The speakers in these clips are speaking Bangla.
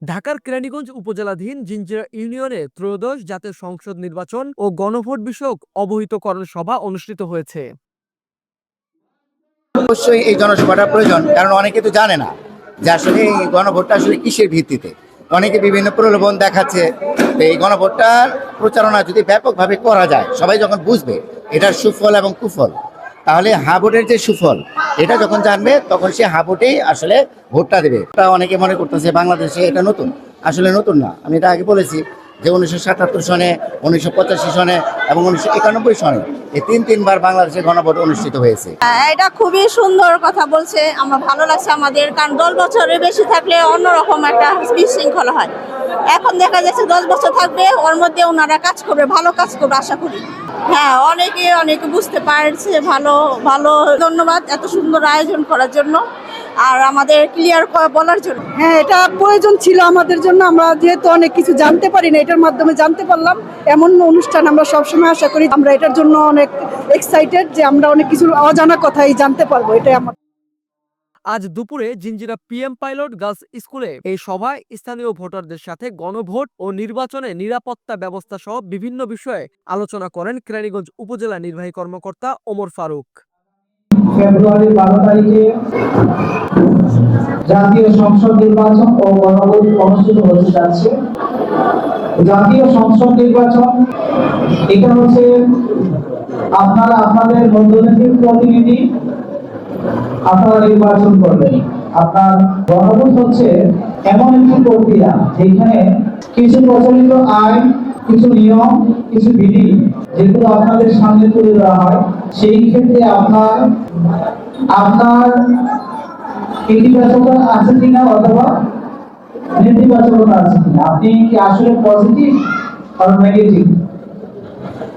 ঢাকার কেরানীগঞ্জ উপজেলাধীন জিঞ্জিরা ইউনিয়নে ত্রয়োদশ জাতীয় সংসদ নির্বাচন ও গণভোট বিষয়ক অবহিতকরণ সভা অনুষ্ঠিত হয়েছে। অবশ্যই এই জনসভাটা প্রয়োজন, কারণ অনেকে তো জানে না যে আসলে এই গণভোটটা আসলে কিসের ভিত্তিতে। অনেকে বিভিন্ন প্রলোভন দেখাচ্ছে। তো এই গণভোটটার প্রচারণা যদি ব্যাপকভাবে করা যায়, সবাই যখন বুঝবে এটার সুফল এবং কুফল, তাহলে হ্যাঁ ভোটের যে সুফল এটা যখন জানবে তখন সে হ্যাঁ ভোটেই আসলে ভোটটা দেবে। অনেকে মনে করতেছে বাংলাদেশে এটা নতুন, আসলে নতুন না। আমি এটা আগে বলেছি যে 1977 সনে, 1985 সনে এবং 1991 সনে এই তিনবার বাংলাদেশে গণভোট অনুষ্ঠিত হয়েছে। এটা খুবই সুন্দর কথা বলছে, আমার ভালো লাগছে আমাদের, কারণ 10 বছরের বেশি থাকলে অন্যরকম একটা বিশৃঙ্খলা হয়। এখন দেখা যাচ্ছে 10 বছর থাকবে, ওর মধ্যে ওনারা কাজ করবে, ভালো কাজ করবে আশা করি। হ্যাঁ, অনেকে বুঝতে পারছে। ভালো ভালো ধন্যবাদ এত সুন্দর আয়োজন করার জন্য আর আমাদের ক্লিয়ার বলার জন্য। হ্যাঁ, এটা প্রয়োজন ছিল আমাদের জন্য। আমরা যেহেতু অনেক কিছু জানতে পারি না, এটার মাধ্যমে জানতে পারলাম। এমন অনুষ্ঠান আমরা সবসময় আশা করি। আমরা এটার জন্য অনেক এক্সাইটেড যে আমরা অনেক কিছু অজানা কথাই জানতে পারবো। এটাই আমার। আজ দুপুরে জিঞ্জিরা PM পাইলট গার্লস স্কুলে এই সভায় স্থানীয় ভোটারদের সাথে গণভোট ও নির্বাচনে নিরাপত্তা ব্যবস্থা সহ বিভিন্ন বিষয়ে আলোচনা করেন কেরানীগঞ্জ উপজেলা নির্বাহী কর্মকর্তা ওমর ফারুক। ফেব্রুয়ারি 12 তারিখে জাতীয় সংসদ নির্বাচন ও গণভোট অনুষ্ঠিত হতে যাচ্ছে। জাতীয় সংসদ নির্বাচন এটা হচ্ছে আপনারা আপনাদের মধ্যে প্রতিনিধি আপনারা নির্বাচন করবেন। আপনার গণভোট হচ্ছে এমন একটি প্রক্রিয়া যেখানে কিছু প্রচলিত আইন, কিছু নিয়ম, কিছু বিধি যেগুলো আপনাদের সামনে তুলে দেওয়া হয়। সেই ক্ষেত্রে আপনার ইতিবাচকতা আছে কিনা অথবা নেতিবাচকতা আছে কিনা, আপনি কি আসলে পজিটিভ আর নেগেটিভ।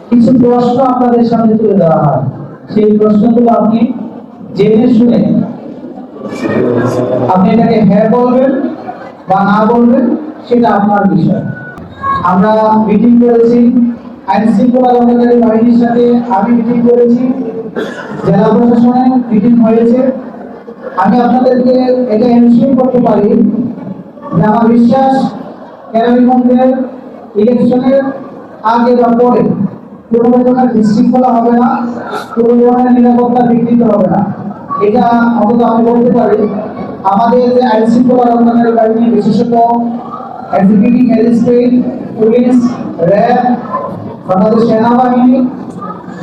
কিছু প্রশ্ন আপনাদের সামনে তুলে দেওয়া হয়, সেই প্রশ্নগুলো আপনি জেনে শুনে আপনি এটাকে হ্যাঁ বলবেন বা না বলবেন, সেটা আপনার বিষয়। আমরা মিটিং করেছি আইন শৃঙ্খলা রক্ষাকারী বাহিনীর সাথে, আমি মিটিং করেছি, জেলা প্রশাসনে মিটিং হয়েছে। আমি আপনাদেরকে এটা এনশিওর করতে পারি যে আমার বিশ্বাস কেরানীগঞ্জের ইলেকশনের আগে বা পরে কোনো ধরনের বিশৃঙ্খলা হবে না, কোনো ধরনের নিরাপত্তা বিঘ্নিত হবে না। এটা অন্তত আমি বলতে পারি। আমাদের যে আইন শৃঙ্খলা রক্ষাকারী বাহিনী, বিশেষত executive magistrate, police, RAB, Bangladesh সেনাবাহিনী,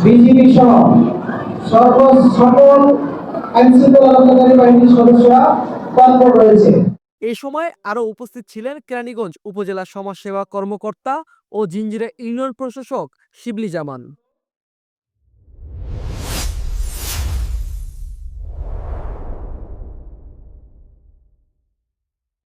বিজিবি সহ সকল আইন শৃঙ্খলা রক্ষাকারী বাহিনীর সদস্যরা তৎপর রয়েছে। এ সময় আরো উপস্থিত ছিলেন কেরানীগঞ্জ উপজেলা সমাজসেবা কর্মকর্তা ও জিঞ্জিরা ইউনিয়ন প্রশাসক শিবলি জামান।